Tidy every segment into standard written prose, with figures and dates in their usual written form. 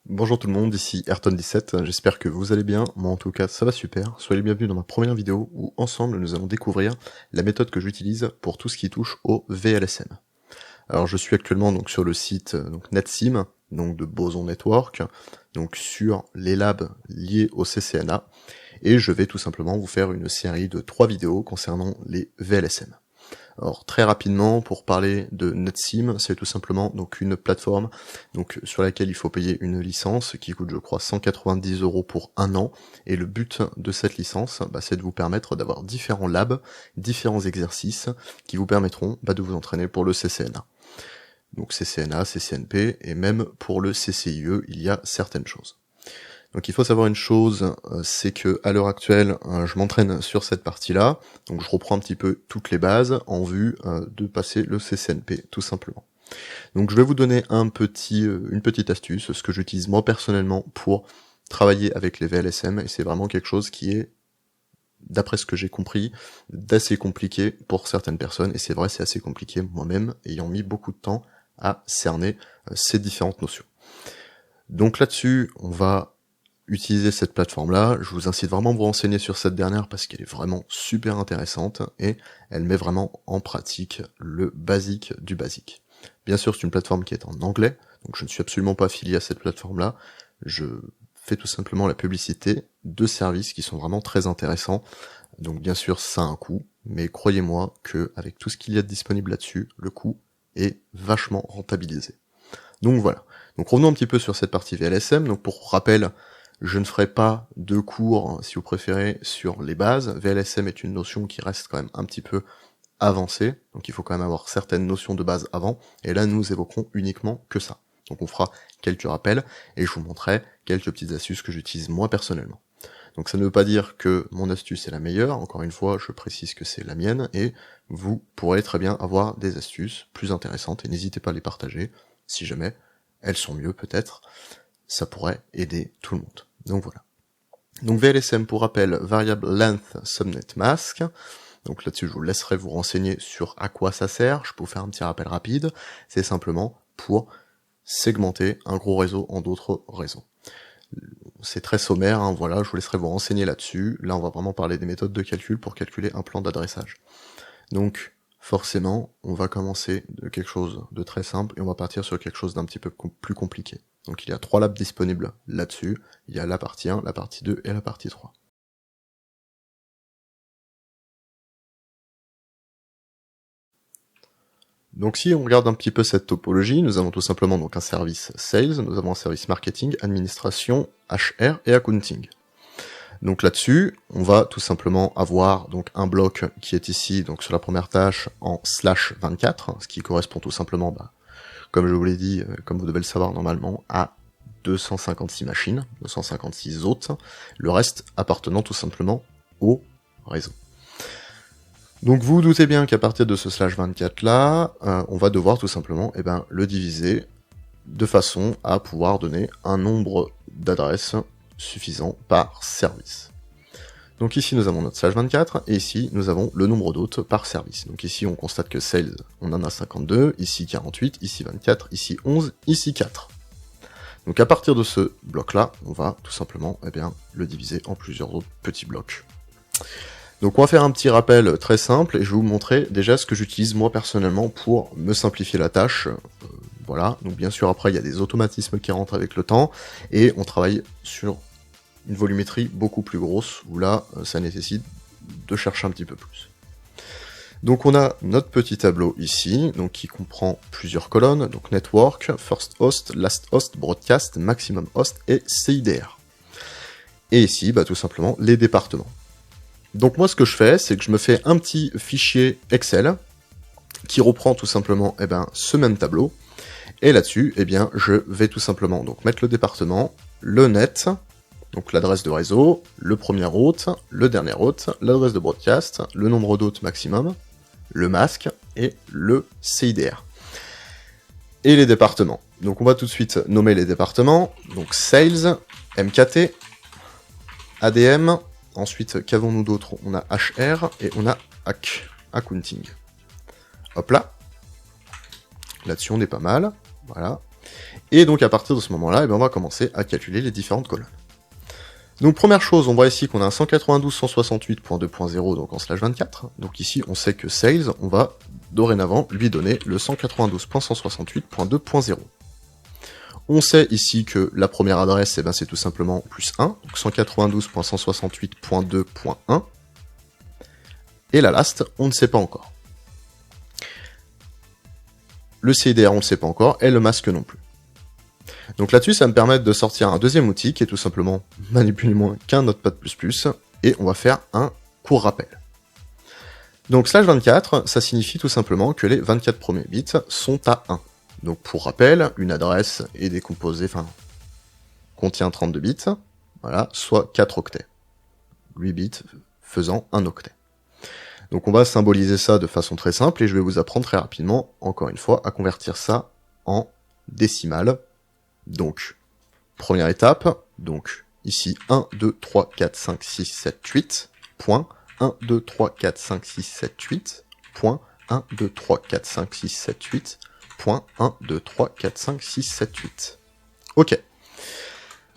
Bonjour tout le monde, ici Ayrton17, j'espère que vous allez bien, moi en tout cas ça va super, soyez les bienvenus dans ma première vidéo où ensemble nous allons découvrir la méthode que j'utilise pour tout ce qui touche au VLSM. Alors je suis actuellement donc sur le site NetSim, donc de Boson Network, donc sur les labs liés au CCNA, et je vais tout simplement vous faire une série de 3 vidéos concernant les VLSM. Alors très rapidement, pour parler de NetSim, c'est tout simplement donc une plateforme donc sur laquelle il faut payer une licence qui coûte je crois 190 € pour un an, et le but de cette licence, c'est de vous permettre d'avoir différents labs, différents exercices qui vous permettront de vous entraîner pour le CCNA. Donc CCNA, CCNP, et même pour le CCIE, il y a certaines choses. Donc il faut savoir une chose, c'est que à l'heure actuelle, je m'entraîne sur cette partie-là, donc je reprends un petit peu toutes les bases en vue de passer le CCNP, tout simplement. Donc je vais vous donner une petite astuce, ce que j'utilise moi personnellement pour travailler avec les VLSM, et c'est vraiment quelque chose qui est, d'après ce que j'ai compris, d'assez compliqué pour certaines personnes, et c'est vrai, c'est assez compliqué moi-même, ayant mis beaucoup de temps à cerner ces différentes notions. Donc là-dessus, on va utiliser cette plateforme-là. Je vous incite vraiment à vous renseigner sur cette dernière parce qu'elle est vraiment super intéressante et elle met vraiment en pratique le basique du basique. Bien sûr, c'est une plateforme qui est en anglais, donc je ne suis absolument pas affilié à cette plateforme-là. Je fais tout simplement la publicité de services qui sont vraiment très intéressants. Donc bien sûr, ça a un coût, mais croyez-moi que avec tout ce qu'il y a de disponible là-dessus, le coût est vachement rentabilisé. Donc voilà. Donc revenons un petit peu sur cette partie VLSM. Donc pour rappel, je ne ferai pas de cours, si vous préférez, sur les bases. VLSM est une notion qui reste quand même un petit peu avancée, donc il faut quand même avoir certaines notions de base avant, et là nous évoquerons uniquement que ça. Donc on fera quelques rappels, et je vous montrerai quelques petites astuces que j'utilise moi personnellement. Donc ça ne veut pas dire que mon astuce est la meilleure, encore une fois je précise que c'est la mienne, et vous pourrez très bien avoir des astuces plus intéressantes, et n'hésitez pas à les partager, si jamais elles sont mieux peut-être, ça pourrait aider tout le monde. Donc voilà. Donc VLSM, pour rappel, Variable Length Subnet Mask. Donc là-dessus, je vous laisserai vous renseigner sur à quoi ça sert. Je peux vous faire un petit rappel rapide. C'est simplement pour segmenter un gros réseau en d'autres réseaux. C'est très sommaire, hein, voilà, je vous laisserai vous renseigner là-dessus. Là, on va vraiment parler des méthodes de calcul pour calculer un plan d'adressage. Donc, forcément, on va commencer de quelque chose de très simple et on va partir sur quelque chose d'un petit peu plus compliqué. Donc il y a 3 labs disponibles là-dessus, il y a la partie 1, la partie 2 et la partie 3. Donc si on regarde un petit peu cette topologie, nous avons tout simplement donc un service sales, nous avons un service marketing, administration, HR et accounting. Donc là-dessus, on va tout simplement avoir donc un bloc qui est ici donc sur la première tâche en /24, ce qui correspond tout simplement, comme je vous l'ai dit, comme vous devez le savoir normalement, à 256 machines, 256 autres, le reste appartenant tout simplement au réseau. Donc vous vous doutez bien qu'à partir de ce /24 là, on va devoir tout simplement le diviser de façon à pouvoir donner un nombre d'adresses suffisant par service. Donc ici nous avons notre /24, et ici nous avons le nombre d'hôtes par service. Donc ici on constate que sales, on en a 52, ici 48, ici 24, ici 11, ici 4. Donc à partir de ce bloc-là, on va tout simplement le diviser en plusieurs autres petits blocs. Donc on va faire un petit rappel très simple, et je vais vous montrer déjà ce que j'utilise moi personnellement pour me simplifier la tâche. Voilà, donc bien sûr après il y a des automatismes qui rentrent avec le temps, et on travaille sur une volumétrie beaucoup plus grosse, où là, ça nécessite de chercher un petit peu plus. Donc on a notre petit tableau ici, donc qui comprend plusieurs colonnes, donc Network, First Host, Last Host, Broadcast, Maximum Host et CIDR. Et ici, tout simplement, les départements. Donc moi ce que je fais, c'est que je me fais un petit fichier Excel, qui reprend tout simplement ce même tableau, et là-dessus, je vais tout simplement donc mettre le département, le net, donc l'adresse de réseau, le premier hôte, le dernier hôte, l'adresse de broadcast, le nombre d'hôtes maximum, le masque et le CIDR. Et les départements. Donc on va tout de suite nommer les départements. Donc Sales, MKT, ADM, ensuite qu'avons-nous d'autre? On a HR et on a Accounting. Hop là. Là-dessus on est pas mal. Voilà. Et donc à partir de ce moment-là, eh bien, on va commencer à calculer les différentes colonnes. Donc première chose, on voit ici qu'on a un 192.168.2.0 donc en slash 24. Donc ici, on sait que sales, on va dorénavant lui donner le 192.168.2.0. On sait ici que la première adresse, eh ben, c'est tout simplement plus 1, donc 192.168.2.1. Et la last, on ne sait pas encore. Le CIDR, on ne sait pas encore, et le masque non plus. Donc là-dessus, ça va me permettre de sortir un deuxième outil qui est tout simplement manipuler moins qu'un Notepad++, et on va faire un court rappel. Donc slash 24, ça signifie tout simplement que les 24 premiers bits sont à 1. Donc pour rappel, une adresse est décomposée, contient 32 bits, voilà, soit 4 octets. 8 bits faisant un octet. Donc on va symboliser ça de façon très simple, et je vais vous apprendre très rapidement, encore une fois, à convertir ça en décimales. Donc, première étape, donc ici 1, 2, 3, 4, 5, 6, 7, 8, point, 1, 2, 3, 4, 5, 6, 7, 8, point, 1, 2, 3, 4, 5, 6, 7, 8, point, 1, 2, 3, 4, 5, 6, 7, 8. Ok.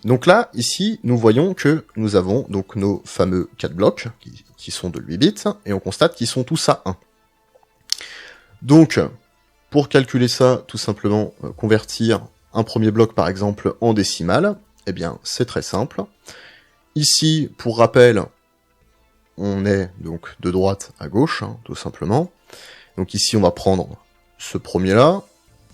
Donc là, ici, nous voyons que nous avons donc nos fameux 4 blocs, qui sont de 8 bits, et on constate qu'ils sont tous à 1. Donc, pour calculer ça, tout simplement, convertir un premier bloc par exemple en décimales, eh bien c'est très simple. Ici, pour rappel, on est donc de droite à gauche, tout simplement. Donc ici on va prendre ce premier là,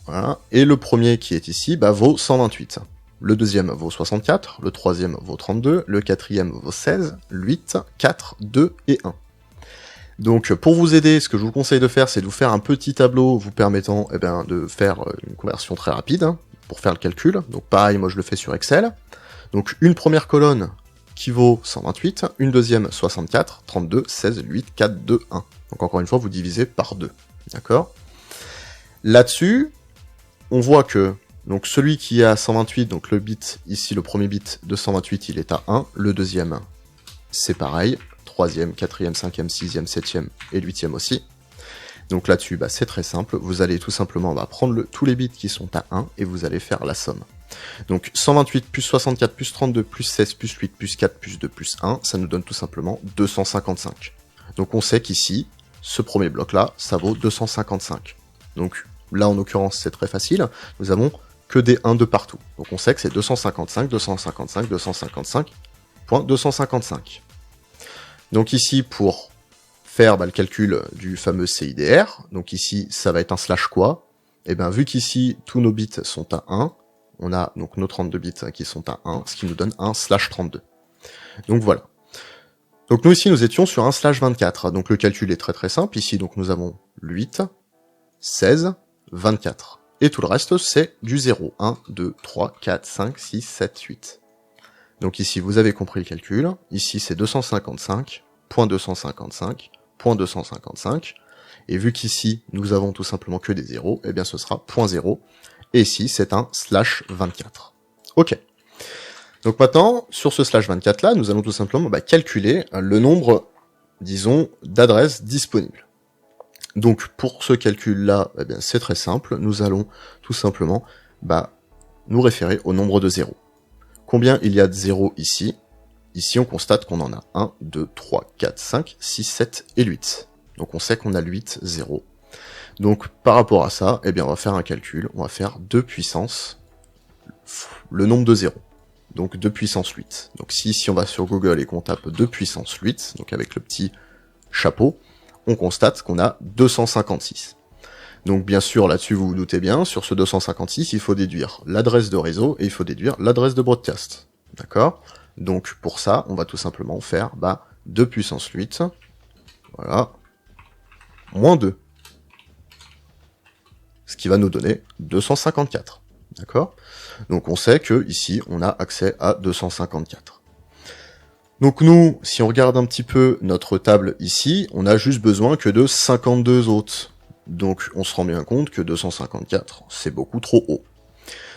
voilà, et le premier qui est ici vaut 128. Le deuxième vaut 64, le troisième vaut 32, le quatrième vaut 16, 8, 4, 2 et 1. Donc pour vous aider, ce que je vous conseille de faire, c'est de vous faire un petit tableau vous permettant de faire une conversion très rapide, pour faire le calcul. Donc pareil, moi je le fais sur Excel. Donc une première colonne qui vaut 128, une deuxième 64, 32, 16, 8, 4, 2, 1. Donc encore une fois, vous divisez par 2. D'accord ? Là-dessus, on voit que donc celui qui est à 128, donc le bit, ici le premier bit de 128, il est à 1. Le deuxième, c'est pareil. Troisième, quatrième, cinquième, sixième, septième et huitième aussi. Donc là-dessus, c'est très simple, vous allez tout simplement prendre tous les bits qui sont à 1 et vous allez faire la somme. Donc 128 plus 64 plus 32 plus 16 plus 8 plus 4 plus 2 plus 1, ça nous donne tout simplement 255. Donc on sait qu'ici, ce premier bloc-là, ça vaut 255. Donc là, en l'occurrence, c'est très facile, nous avons que des 1 de partout. Donc on sait que c'est 255, 255, 255.255. Donc ici, pour faire le calcul du fameux CIDR, donc ici, ça va être un slash quoi ? Et bien, vu qu'ici, tous nos bits sont à 1, on a donc nos 32 bits qui sont à 1, ce qui nous donne un slash 32. Donc voilà. Donc nous ici, nous étions sur un slash 24, donc le calcul est très très simple. Ici, donc nous avons 8, 16, 24. Et tout le reste, c'est du 0. 1, 2, 3, 4, 5, 6, 7, 8. Donc ici, vous avez compris le calcul. Ici, c'est 255.255.255. Et vu qu'ici, nous avons tout simplement que des zéros, eh bien ce sera 0.0. Et ici, c'est un slash 24. Ok. Donc maintenant, sur ce slash 24 là, nous allons tout simplement calculer le nombre, disons, d'adresses disponibles. Donc pour ce calcul-là, eh bien c'est très simple, nous allons tout simplement nous référer au nombre de zéros. Combien il y a de zéros ici ? Ici, on constate qu'on en a 1, 2, 3, 4, 5, 6, 7 et 8. Donc on sait qu'on a 8 zéros. Donc par rapport à ça, eh bien on va faire un calcul, on va faire 2 puissance le nombre de zéros. Donc 2 puissance 8. Donc si on va sur Google et qu'on tape 2 puissance 8, donc avec le petit chapeau, on constate qu'on a 256. Donc bien sûr, là-dessus, vous vous doutez bien, sur ce 256, il faut déduire l'adresse de réseau et il faut déduire l'adresse de broadcast. D'accord ? Donc pour ça, on va tout simplement faire 2 puissance 8, voilà, moins 2. Ce qui va nous donner 254. D'accord ? Donc on sait que ici, on a accès à 254. Donc nous, si on regarde un petit peu notre table ici, on a juste besoin que de 52 autres. Donc on se rend bien compte que 254, c'est beaucoup trop haut.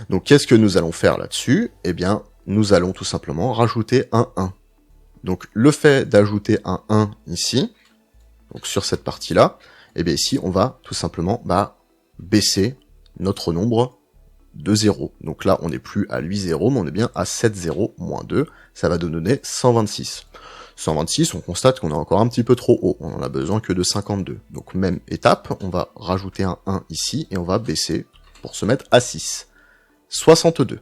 Donc qu'est-ce que nous allons faire là-dessus ? Eh bien, nous allons tout simplement rajouter un 1. Donc le fait d'ajouter un 1 ici, donc sur cette partie-là, eh bien ici, on va tout simplement baisser notre nombre de 0. Donc là, on n'est plus à 8 0, mais on est bien à 7 0 moins 2. Ça va nous donner 126. 126, on constate qu'on est encore un petit peu trop haut. On en a besoin que de 52. Donc même étape, on va rajouter un 1 ici, et on va baisser pour se mettre à 6. 62.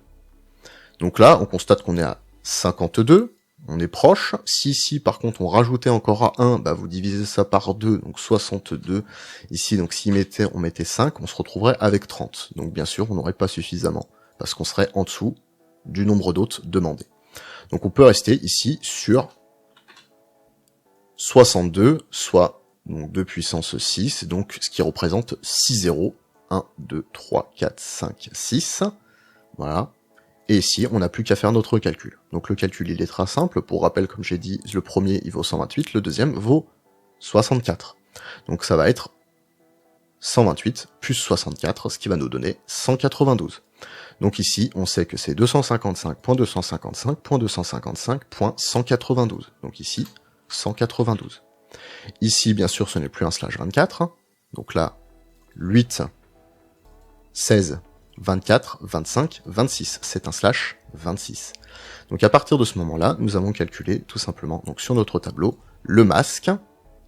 Donc là, on constate qu'on est à 52. On est proche. Si ici, par contre, on rajoutait encore à 1, bah vous divisez ça par 2, donc 62. Ici, donc si on mettait 5, on se retrouverait avec 30. Donc bien sûr, on n'aurait pas suffisamment, parce qu'on serait en dessous du nombre d'hôtes demandé. Donc on peut rester ici sur 62, soit donc 2 puissance 6, donc ce qui représente 6 zéros. 1, 2, 3, 4, 5, 6. Voilà. Et ici, on n'a plus qu'à faire notre calcul. Donc le calcul, il est très simple. Pour rappel, comme j'ai dit, le premier, il vaut 128, le deuxième vaut 64. Donc ça va être 128 plus 64, ce qui va nous donner 192. Donc ici, on sait que c'est 255.255.255.192. Donc ici, 192. Ici, bien sûr, ce n'est plus un slash 24. Donc là, 8, 16, 24, 25, 26. C'est un slash 26. Donc à partir de ce moment-là, nous avons calculé tout simplement donc sur notre tableau le masque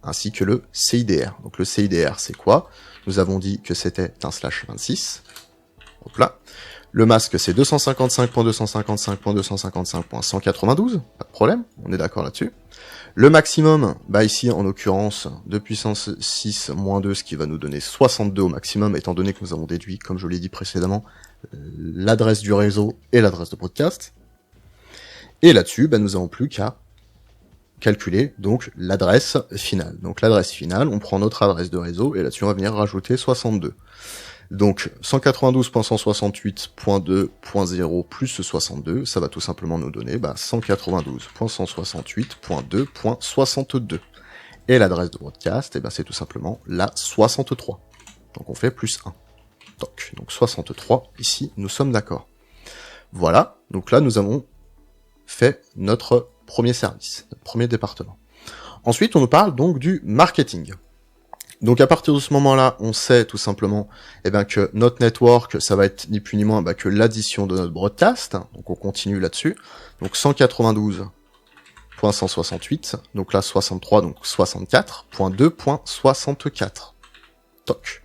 ainsi que le CIDR. Donc le CIDR, c'est quoi? Nous avons dit que c'était un slash 26. Hop là. Le masque, c'est 255.255.255.192. Pas de problème, on est d'accord là-dessus. Le maximum, bah ici, en l'occurrence, 2 puissance 6 moins 2, ce qui va nous donner 62 au maximum, étant donné que nous avons déduit, comme je l'ai dit précédemment, l'adresse du réseau et l'adresse de broadcast. Et là-dessus, bah, nous n'avons plus qu'à calculer donc l'adresse finale. Donc l'adresse finale, on prend notre adresse de réseau, et là-dessus, on va venir rajouter 62. Donc 192.168.2.0 plus 62, ça va tout simplement nous donner 192.168.2.62. Et l'adresse de broadcast, c'est tout simplement la 63. Donc on fait plus 1. Donc 63, ici, nous sommes d'accord. Voilà, donc là nous avons fait notre premier service, notre premier département. Ensuite, on nous parle donc du marketing. Donc à partir de ce moment-là, on sait tout simplement que notre network, ça va être ni plus ni moins que l'addition de notre broadcast. Donc on continue là-dessus. Donc 192.168, donc là 63, donc 64.2.64. Toc.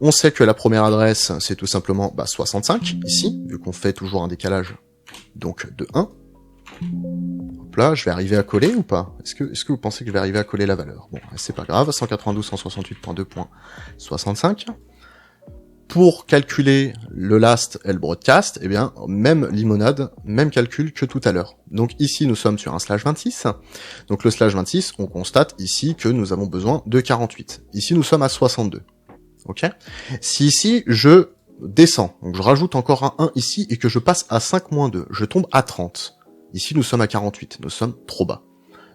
On sait que la première adresse, c'est tout simplement 65, ici, vu qu'on fait toujours un décalage donc de 1. Hop là, je vais arriver à coller ou pas? Est-ce que vous pensez que je vais arriver à coller la valeur? Bon, c'est pas grave, 192.168.2.65. Pour calculer le last et le broadcast, même limonade, même calcul que tout à l'heure. Donc ici, nous sommes sur un slash 26. Donc le slash 26, on constate ici que nous avons besoin de 48. Ici, nous sommes à 62. Ok? Si ici, je descends, donc je rajoute encore un 1 ici et que je passe à 5 moins 2, je tombe à 30. Ici, nous sommes à 48, nous sommes trop bas.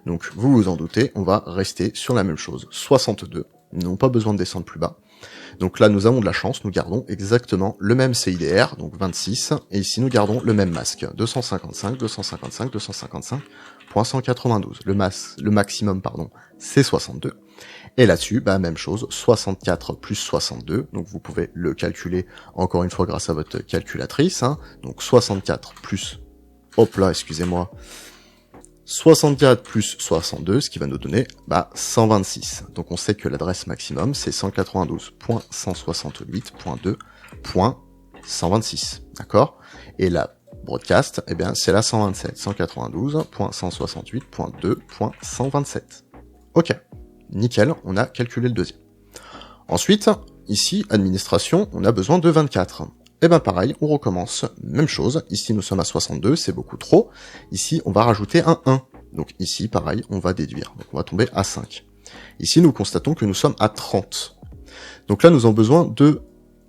Donc, vous vous en doutez, on va rester sur la même chose, 62. Nous n'avons pas besoin de descendre plus bas. Donc là, nous avons de la chance, nous gardons exactement le même CIDR, donc 26, et ici, nous gardons le même masque, 255, 255, 255.192. Le maximum, c'est 62. Et là-dessus, même chose, 64 plus 62, donc vous pouvez le calculer encore une fois grâce à votre calculatrice, donc 64 plus, hop là, excusez-moi, 64 plus 62, ce qui va nous donner 126. Donc on sait que l'adresse maximum, c'est 192.168.2.126, d'accord? Et la broadcast, c'est la 127, 192.168.2.127. Ok. Nickel, on a calculé le deuxième. Ensuite, ici, administration, on a besoin de 24. Pareil, on recommence, même chose. Ici, nous sommes à 62, c'est beaucoup trop. Ici, on va rajouter un 1. Donc ici, pareil, on va déduire. Donc on va tomber à 5. Ici, nous constatons que nous sommes à 30. Donc là, nous avons besoin de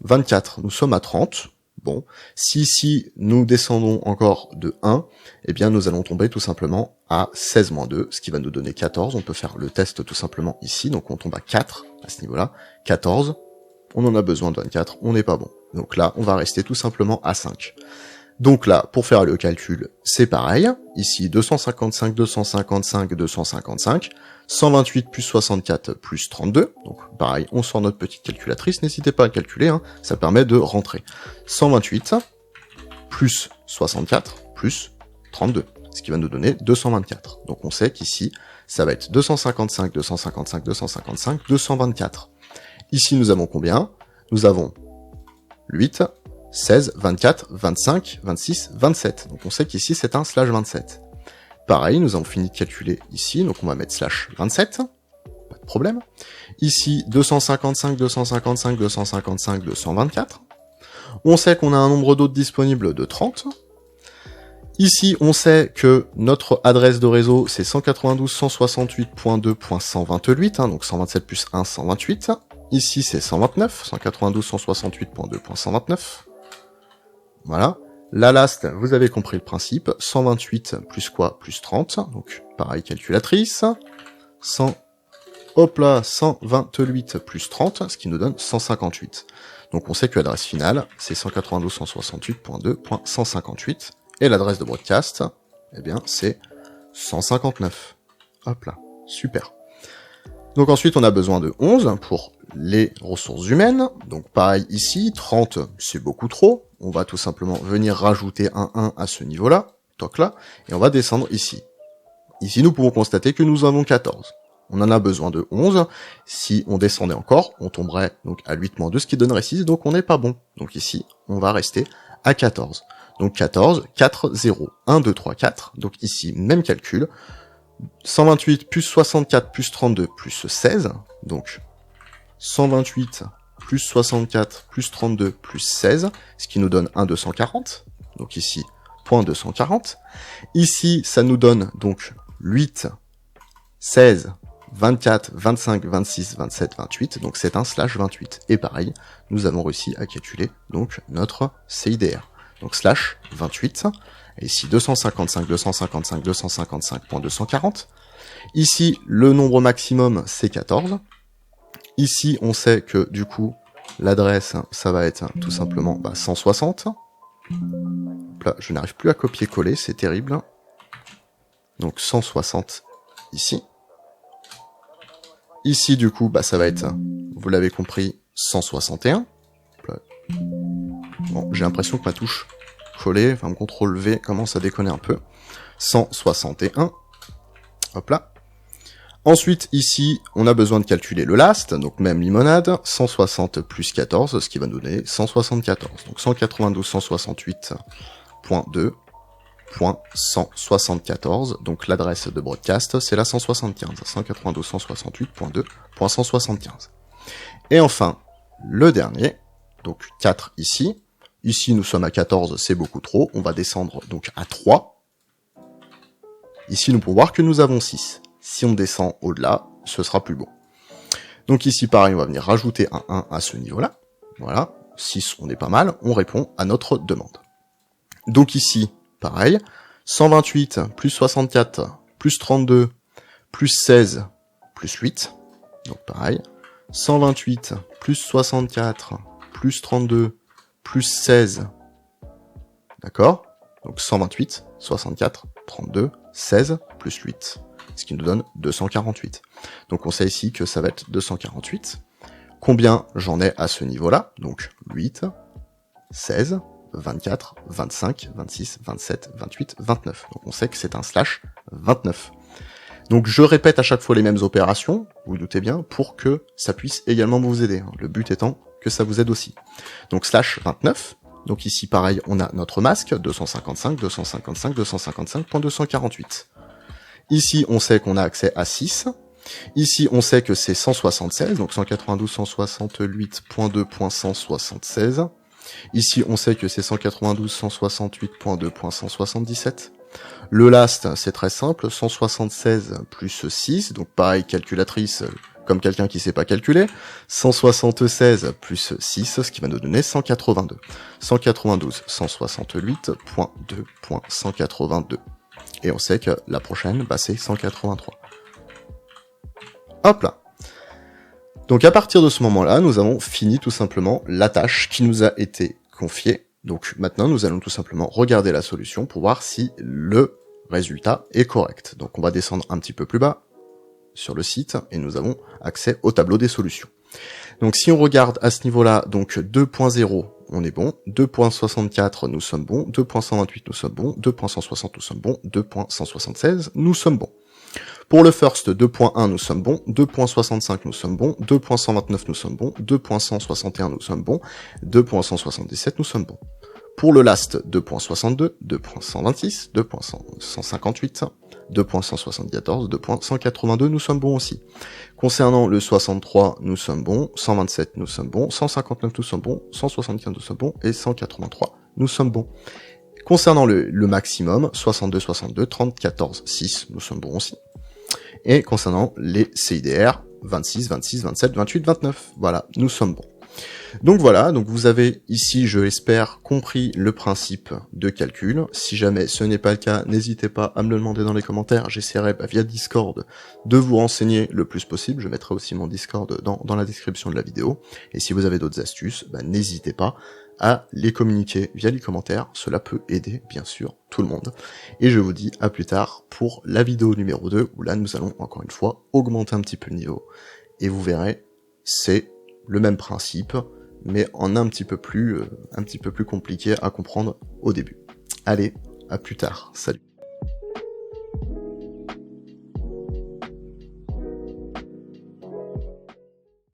24. Nous sommes à 30. Bon, si ici, nous descendons encore de 1, nous allons tomber tout simplement à 16 moins 2, ce qui va nous donner 14. On peut faire le test tout simplement ici, donc on tombe à 4 à ce niveau-là. 14, on en a besoin de 24, on n'est pas bon. Donc là, on va rester tout simplement à 5. Donc là, pour faire le calcul, c'est pareil. Ici, 255, 255, 255, 128 plus 64 plus 32. Donc pareil, on sort notre petite calculatrice. N'hésitez pas à calculer, hein, ça permet de rentrer. 128 plus 64 plus 32, ce qui va nous donner 224. Donc on sait qu'ici, ça va être 255, 255, 255, 224. Ici, nous avons combien? Nous avons 8, 16, 24, 25, 26, 27. Donc on sait qu'ici c'est un slash 27. Pareil, nous avons fini de calculer ici, donc on va mettre slash 27. Pas de problème. Ici, 255, 255, 255, 224. On sait qu'on a un nombre d'hôtes disponible de 30. Ici, on sait que notre adresse de réseau, c'est 192.168.2.128, hein, donc 127 plus 1, 128. Ici, c'est 129, 192.168.2.129. Voilà. La last, vous avez compris le principe. 128 plus quoi? Plus 30. Donc, pareil, calculatrice. 100, hop là, 128 plus 30, ce qui nous donne 158. Donc, on sait que l'adresse finale, c'est 192.168.2.158. Et l'adresse de broadcast, eh bien, c'est 159. Hop là. Super. Donc ensuite, on a besoin de 11 pour les ressources humaines. Donc pareil ici, 30, c'est beaucoup trop. On va tout simplement venir rajouter un 1 à ce niveau-là, toc là, et on va descendre ici. Ici, nous pouvons constater que nous avons 14. On en a besoin de 11. Si on descendait encore, on tomberait donc à 8 moins 2, ce qui donnerait 6, donc on n'est pas bon. Donc ici, on va rester à 14. Donc 14, 4, 0, 1, 2, 3, 4. Donc ici, même calcul. 128 plus 64 plus 32 plus 16, donc 128 plus 64 plus 32 plus 16, ce qui nous donne un 240, donc ici, point 240. Ici, ça nous donne donc 8, 16, 24, 25, 26, 27, 28, donc c'est un slash 28. Et pareil, nous avons réussi à calculer donc notre CIDR. Donc slash 28, et ici 255, 255, 255.240. Ici, le nombre maximum, c'est 14. Ici, on sait que, du coup, l'adresse, ça va être tout simplement 160. Là, je n'arrive plus à copier-coller, c'est terrible. Donc 160 ici. Ici, du coup, ça va être, vous l'avez compris, 161. Bon, j'ai l'impression que ma touche coller, enfin mon CTRL V commence à déconner un peu. 161. Hop là. Ensuite, ici, on a besoin de calculer le last, donc même limonade. 160 plus 14, ce qui va nous donner 174. Donc 192.168.2.174. Donc l'adresse de broadcast, c'est la 175. 192.168.2.175. Et enfin, le dernier, donc 4 ici. Ici, nous sommes à 14, c'est beaucoup trop. On va descendre donc à 3. Ici, nous pouvons voir que nous avons 6. Si on descend au-delà, ce sera plus beau. Donc ici, pareil, on va venir rajouter un 1 à ce niveau-là. Voilà, 6, on est pas mal. On répond à notre demande. Donc ici, pareil, 128 plus 64 plus 32 plus 16 plus 8. Donc pareil, 128 plus 64 plus 32 plus 16, d'accord? Donc 128, 64, 32, 16, plus 8, ce qui nous donne 248. Donc on sait ici que ça va être 248. Combien j'en ai à ce niveau-là? Donc 8, 16, 24, 25, 26, 27, 28, 29. Donc on sait que c'est un slash 29. Donc je répète à chaque fois les mêmes opérations, vous vous doutez bien, pour que ça puisse également vous aider. Le but étant que ça vous aide aussi. Donc slash 29, donc ici pareil, on a notre masque, 255, 255, 255.248. Ici, on sait qu'on a accès à 6. Ici, on sait que c'est 176, donc 192, 168.2.176. Ici, on sait que c'est 192, 168.2.177. Le last, c'est très simple, 176 plus 6, donc pareil, calculatrice, comme quelqu'un qui sait pas calculer, 176 plus 6, ce qui va nous donner 182. 192, 168.2.182. Et on sait que la prochaine, c'est 183. Hop là. Donc à partir de ce moment-là, nous avons fini tout simplement la tâche qui nous a été confiée Donc maintenant, nous allons tout simplement regarder la solution pour voir si le résultat est correct. Donc on va descendre un petit peu plus bas sur le site et nous avons accès au tableau des solutions. Donc si on regarde à ce niveau-là, donc 2.0, on est bon, 2.64, nous sommes bons, 2.128, nous sommes bons, 2.160, nous sommes bons, 2.176, nous sommes bons. Pour le first 2.1, nous sommes bons, 2.65, nous sommes bons, 2.129, nous sommes bons, 2.161, nous sommes bons, 2.177, nous sommes bons. Pour le last 2.62, 2.126, 2.158, 2.174, 2.182, nous sommes bons aussi. Concernant le 63, nous sommes bons, 127, nous sommes bons, 159, nous sommes bons, 175, nous sommes bons, et 183, nous sommes bons. Concernant le maximum, 62, 62, 30, 14, 6, nous sommes bons aussi. Et concernant les CIDR, 26, 26, 27, 28, 29, voilà, nous sommes bons. Donc voilà, donc vous avez ici, je l'espère, compris le principe de calcul. Si jamais ce n'est pas le cas, n'hésitez pas à me le demander dans les commentaires. J'essaierai via Discord de vous renseigner le plus possible. Je mettrai aussi mon Discord dans la description de la vidéo. Et si vous avez d'autres astuces, n'hésitez pas à les communiquer via les commentaires. Cela peut aider, bien sûr, tout le monde. Et je vous dis à plus tard pour la vidéo numéro 2, où là nous allons encore une fois augmenter un petit peu le niveau. Et vous verrez, c'est le même principe, mais en un petit peu plus compliqué à comprendre au début. Allez, à plus tard, salut.